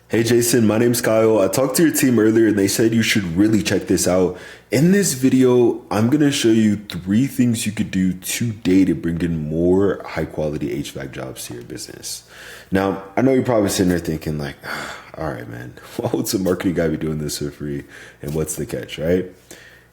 Hey Jason, my name's Kyle. I talked to your team earlier and they said you should really check this out. In this video, I'm going to show you 3 things you could do today to bring in more high quality HVAC jobs to your business. Now, I know you're probably sitting there thinking like, all right, man, why would some marketing guy be doing this for free? And what's the catch, right?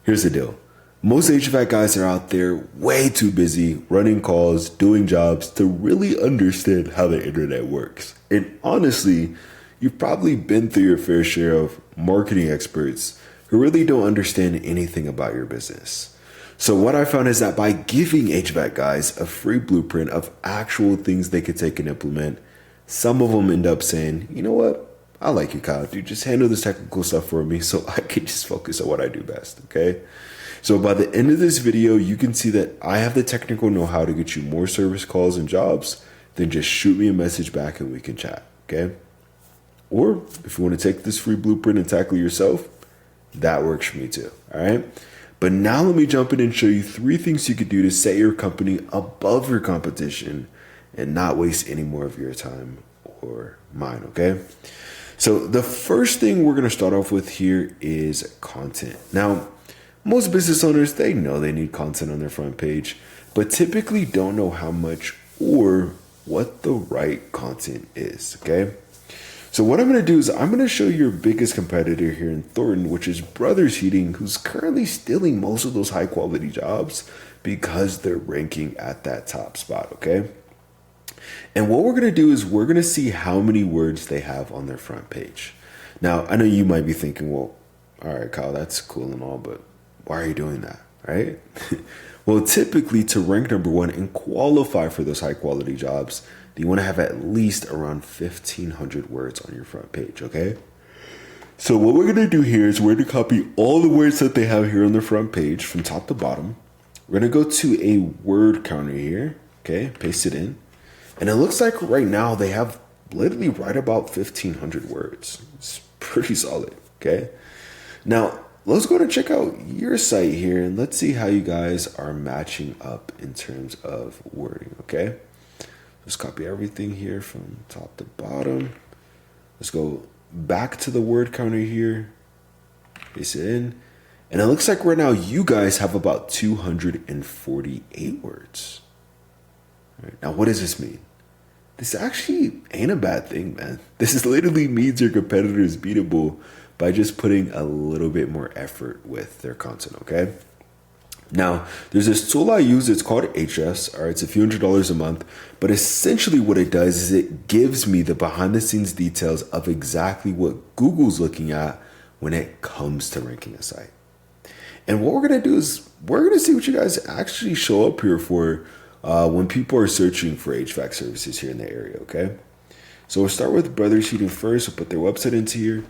Here's the deal. Most HVAC guys are out there way too busy running calls, doing jobs to really understand how the internet works. And honestly, you've probably been through your fair share of marketing experts who really don't understand anything about your business. So what I found is that by giving HVAC guys a free blueprint of actual things they could take and implement, some of them end up saying, you know what? I like you, Kyle. Dude, just handle this technical stuff for me so I can just focus on what I do best, okay? So by the end of this video, you can see that I have the technical know-how to get you more service calls and jobs. Then just shoot me a message back and we can chat, okay? Or if you want to take this free blueprint and tackle it yourself, that works for me too, all right? But now let me jump in and show you 3 things you could do to set your company above your competition and not waste any more of your time or mine, okay? So the first thing we're going to start off with here is content. Now, most business owners, they know they need content on their front page, but typically don't know how much or what the right content is, okay? So what I'm going to do is I'm going to show you your biggest competitor here in Thornton, which is Brothers Heating, who's currently stealing most of those high quality jobs because they're ranking at that top spot, okay? And what we're going to do is we're going to see how many words they have on their front page. Now, I know you might be thinking, well, all right, Kyle, that's cool and all, but why are you doing that, right? Well, typically to rank number 1 and qualify for those high quality jobs, you want to have at least around 1,500 words on your front page, okay? So what we're going to do here is we're going to copy all the words that they have here on the front page from top to bottom. We're going to go to a word counter here, okay? Paste it in. And it looks like right now they have literally right about 1,500 words. It's pretty solid, okay? Now, let's go and check out your site here and let's see how you guys are matching up in terms of wording, okay? Just copy everything here from top to bottom. Let's go back to the word counter here. Paste it in. And it looks like right now you guys have about 248 words. All right, now, what does this mean? This actually ain't a bad thing, man. This literally means your competitor is beatable by just putting a little bit more effort with their content, okay? Now, there's this tool I use, it's called Ahrefs, all right, it's a few $100s a month, but essentially what it does is it gives me the behind the scenes details of exactly what Google's looking at when it comes to ranking a site. And what we're gonna do is we're gonna see what you guys actually show up here for when people are searching for HVAC services here in the area, okay? So we'll start with Brothers Heating first, we'll put their website into here.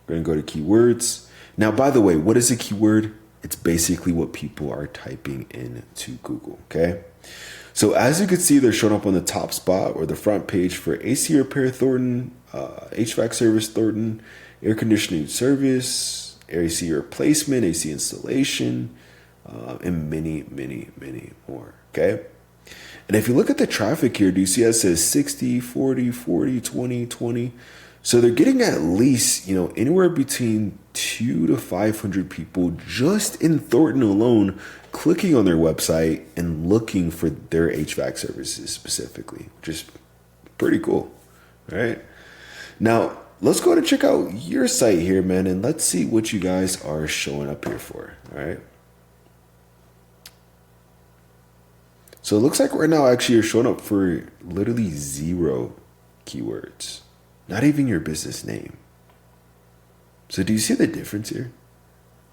We're gonna go to keywords. Now, by the way, what is a keyword? It's basically what people are typing into Google, okay? So as you can see, they're showing up on the top spot or the front page for AC repair Thornton, HVAC service Thornton, air conditioning service, AC replacement, AC installation, and many, many, many more, okay? And if you look at the traffic here, do you see it says 60, 40, 40, 20, 20? So they're getting at least, anywhere between 200 to 500 people just in Thornton alone clicking on their website and looking for their HVAC services specifically, which is pretty cool, right? Now, let's go and check out your site here, man, and let's see what you guys are showing up here for, all right? So it looks like right now, actually, you're showing up for literally 0 keywords. Not even your business name. So do you see the difference here?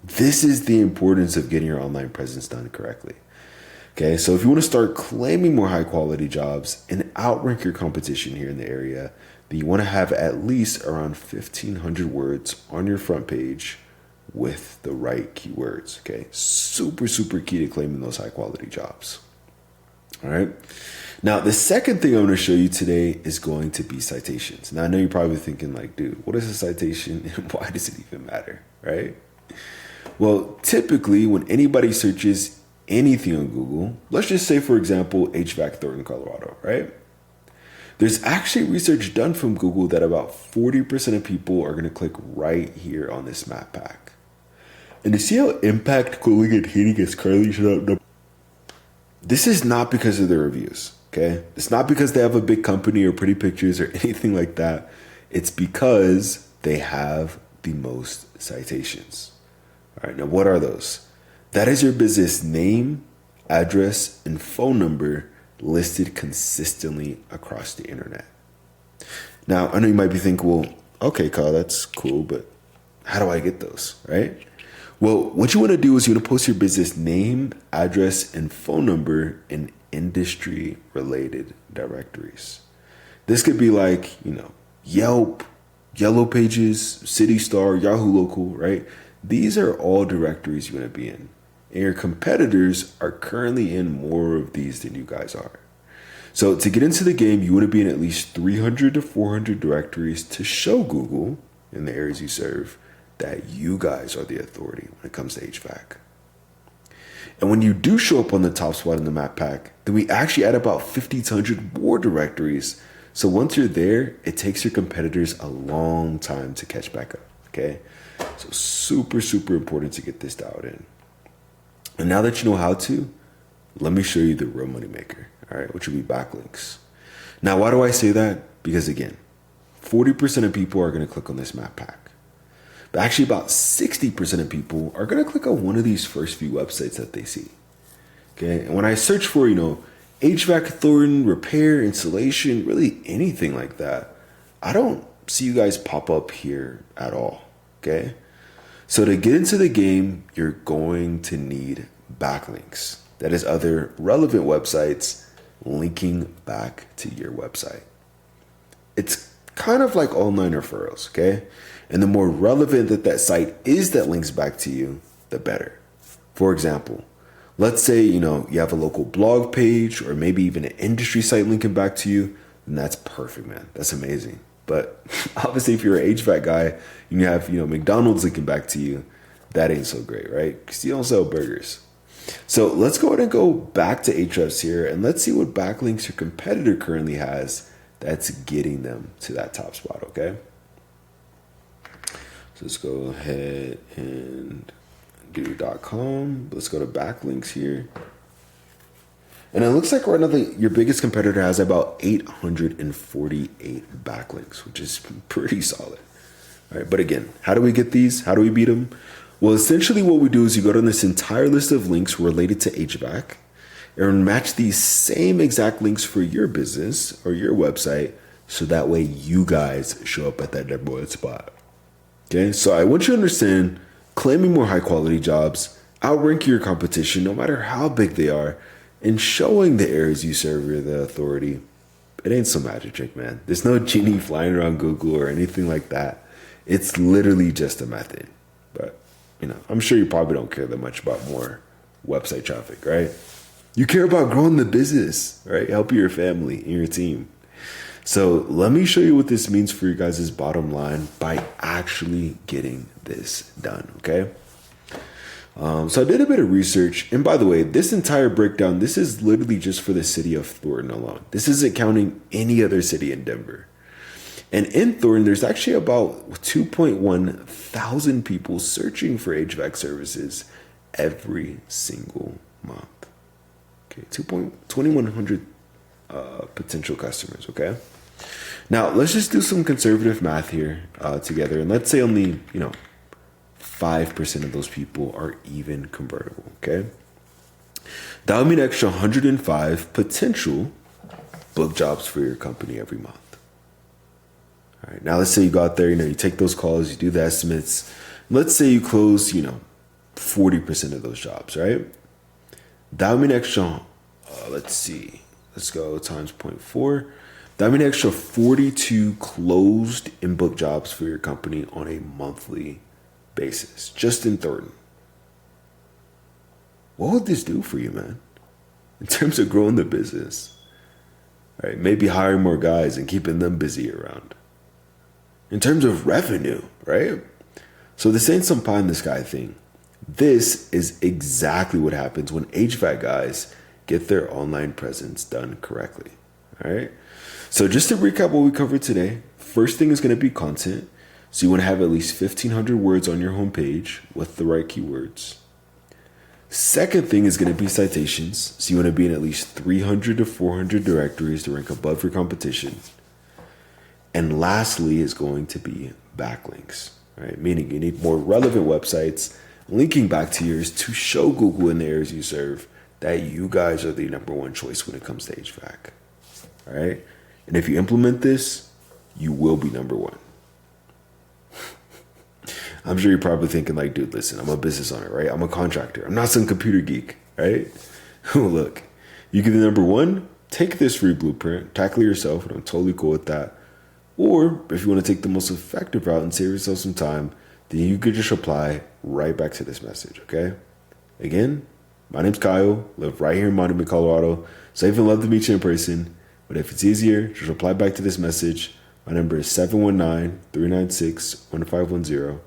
This is the importance of getting your online presence done correctly. Okay, so if you want to start claiming more high quality jobs and outrank your competition here in the area, then you want to have at least around 1,500 words on your front page with the right keywords. Okay, super, super key to claiming those high quality jobs. All right. Now, the second thing I'm going to show you today is going to be citations. Now, I know you're probably thinking like, dude, what is a citation and why does it even matter, right? Well, typically when anybody searches anything on Google, let's just say, for example, HVAC Thornton, Colorado, right? There's actually research done from Google that about 40% of people are going to click right here on this map pack. And to see how impact cooling and heating is currently shut up, this is not because of the reviews, okay? It's not because they have a big company or pretty pictures or anything like that. It's because they have the most citations. All right, now what are those? That is your business name, address, and phone number listed consistently across the internet. Now, I know you might be thinking, well, okay, Kyle, that's cool, but how do I get those, right? Well, what you want to do is you want to post your business name, address, and phone number in industry-related directories. This could be like, Yelp, Yellow Pages, City Star, Yahoo Local, right? These are all directories you want to be in. And your competitors are currently in more of these than you guys are. So to get into the game, you want to be in at least 300 to 400 directories to show Google in the areas you serve that you guys are the authority when it comes to HVAC. And when you do show up on the top spot in the map pack, then we actually add about 50 to 100 more directories. So once you're there, it takes your competitors a long time to catch back up, okay? So super, super important to get this dialed in. And now that you know how to, let me show you the real money maker, all right, which will be backlinks. Now, why do I say that? Because again, 40% of people are going to click on this map pack. But actually about 60% of people are going to click on one of these first few websites that they see. Okay, and when I search for, HVAC, Thornton, repair, installation, really anything like that, I don't see you guys pop up here at all, okay? So to get into the game, you're going to need backlinks. That is other relevant websites linking back to your website. It's kind of like online referrals, okay? And the more relevant that site is that links back to you, the better. For example, let's say, you have a local blog page or maybe even an industry site linking back to you, then that's perfect, man. That's amazing. But obviously, if you're an HVAC guy and you have, McDonald's linking back to you, that ain't so great, right? Because you don't sell burgers. So let's go ahead and go back to Ahrefs here and let's see what backlinks your competitor currently has that's getting them to that top spot, okay? So let's go ahead and do .com. Let's go to backlinks here. And it looks like right now your biggest competitor has about 848 backlinks, which is pretty solid. All right, but again, how do we get these? How do we beat them? Well, essentially what we do is you go down this entire list of links related to HVAC and match these same exact links for your business or your website so that way you guys show up at that number one spot. Okay, so I want you to understand, claiming more high quality jobs, outranking your competition no matter how big they are, and showing the areas you serve you're the authority, it ain't some magic trick, man. There's no genie flying around Google or anything like that. It's literally just a method. But, I'm sure you probably don't care that much about more website traffic, right? You care about growing the business, right? Helping your family and your team. So let me show you what this means for you guys' bottom line by actually getting this done, okay? So I did a bit of research, and by the way, this entire breakdown, this is literally just for the city of Thornton alone. This isn't counting any other city in Denver. And in Thornton, there's actually about 2.1 thousand people searching for HVAC services every single month. Okay, 2,100 potential customers, okay? Now, let's just do some conservative math here together, and let's say only, 5% of those people are even convertible, okay? That would mean an extra 105 potential book jobs for your company every month. All right, now let's say you go out there, you take those calls, you do the estimates. Let's say you close, 40% of those jobs, right? That would mean an extra, let's go times 0.4. That would mean an extra 42 closed and book jobs for your company on a monthly basis, just in Thornton. What would this do for you, man? In terms of growing the business, right? Maybe hiring more guys and keeping them busy around. In terms of revenue, right? So this ain't some pie in the sky thing. This is exactly what happens when HVAC guys get their online presence done correctly, all right? So just to recap what we covered today, first thing is going to be content. So you want to have at least 1,500 words on your homepage with the right keywords. Second thing is going to be citations. So you want to be in at least 300 to 400 directories to rank above your competition. And lastly is going to be backlinks, right? Meaning you need more relevant websites linking back to yours to show Google in the areas you serve that you guys are the number one choice when it comes to HVAC. All right. And if you implement this, you will be number one. I'm sure you're probably thinking like, dude, listen, I'm a business owner, right? I'm a contractor. I'm not some computer geek, right? Look, you get the number one, take this free blueprint, tackle it yourself, and I'm totally cool with that. Or if you want to take the most effective route and save yourself some time, then you could just reply right back to this message, okay? Again, my name's Kyle, live right here in Monument, Colorado. So I even love to meet you in person. But if it's easier, just reply back to this message. My number is 719-396-1510.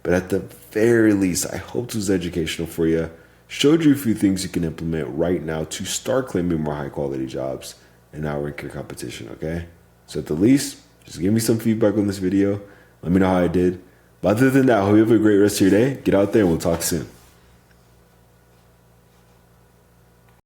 But at the very least, I hope this was educational for you. Showed you a few things you can implement right now to start claiming more high quality jobs and not rank your competition, okay? So at the least, just give me some feedback on this video. Let me know how I did. But other than that, I hope you have a great rest of your day. Get out there and we'll talk soon.